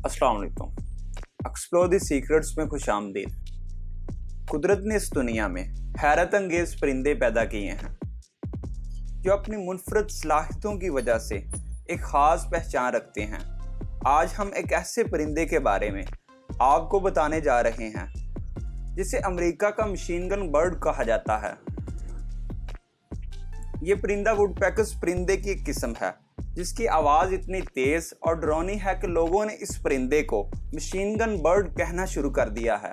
अस्सलाम वालेकुम। Explore the secrets में खुशामदीद। कुदरत ने इस दुनिया में हैरत अंगेज परिंदे पैदा किए हैं जो अपनी मुनफरद सलाहियतों की वजह से एक ख़ास पहचान रखते हैं। आज हम एक ऐसे परिंदे के बारे में आपको बताने जा रहे हैं जिसे अमेरिका का मशीन गन बर्ड कहा जाता है। ये परिंदा वुडपेकर्स परिंदे की एक किस्म है जिसकी आवाज़ इतनी तेज़ और डरावनी है कि लोगों ने इस परिंदे को मशीन गन बर्ड कहना शुरू कर दिया है।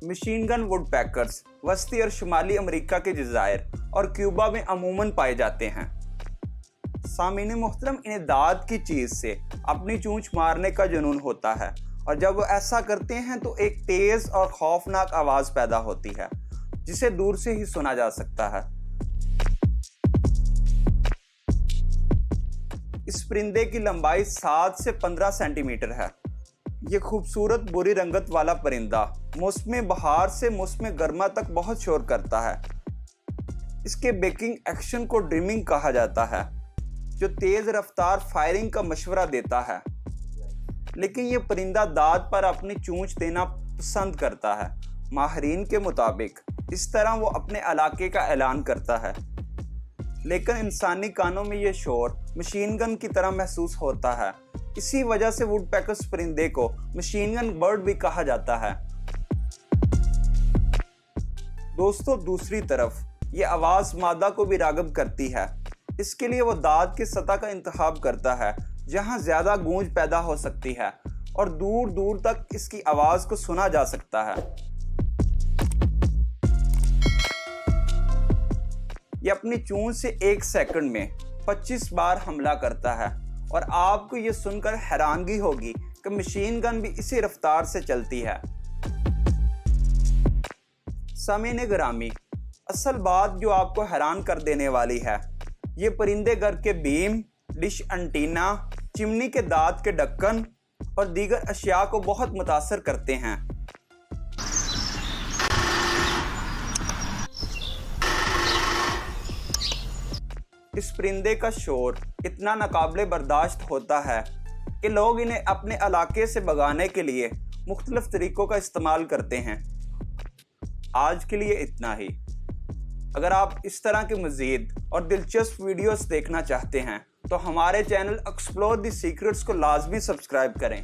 मशीन गन वुडपेकर्स वस्ती और शुमाली अमेरिका के जज़ायर और क्यूबा में अमूमन पाए जाते हैं। सामीन मोहतरम, इन्हें दाद की चीज़ से अपनी चोंच मारने का जुनून होता है और जब वो ऐसा करते हैं तो एक तेज़ और खौफनाक आवाज़ पैदा होती है जिसे दूर से ही सुना जा सकता है। इस परिंदे की लंबाई 7 से 15 सेंटीमीटर है। ये खूबसूरत बुरी रंगत वाला परिंदा मौसम बहार से मौसम गर्मा तक बहुत शोर करता है। इसके बेकिंग एक्शन को ड्रीमिंग कहा जाता है जो तेज़ रफ्तार फायरिंग का मशवरा देता है, लेकिन ये परिंदा दाद पर अपनी चोंच देना पसंद करता है। माहिरीन के मुताबिक इस तरह वो अपने इलाके का ऐलान करता है, लेकिन इंसानी कानों में ये शोर मशीन गन की तरह महसूस होता है। इसी वजह से वुडपेकर्स परिंदे को मशीन गन बर्ड भी कहा जाता है। दोस्तों, दूसरी तरफ ये आवाज़ मादा को भी राग़िब करती है। इसके लिए वो दाद की सतह का इंतखाब करता है जहां ज़्यादा गूंज पैदा हो सकती है और दूर दूर तक इसकी आवाज़ को सुना जा सकता है। यह अपनी चोंच से 1 सेकंड में 25 बार हमला करता है और आपको ये सुनकर हैरानगी होगी कि मशीन गन भी इसी रफ्तार से चलती है। सामीन गिरामी, असल बात जो आपको हैरान कर देने वाली है, ये परिंदे घर के बीम, डिश एंटीना, चिमनी के दांत के ढक्कन और दीगर अशिया को बहुत मुतासर करते हैं। इस परिंदे का शोर इतना नाकाबिले बर्दाश्त होता है कि लोग इन्हें अपने इलाके से भगाने के लिए मुख्तलिफ तरीकों का इस्तेमाल करते हैं। आज के लिए इतना ही। अगर आप इस तरह के मज़ीद और दिलचस्प वीडियोस देखना चाहते हैं तो हमारे चैनल एक्सप्लोर द सीक्रेट्स को लाजमी सब्सक्राइब करें।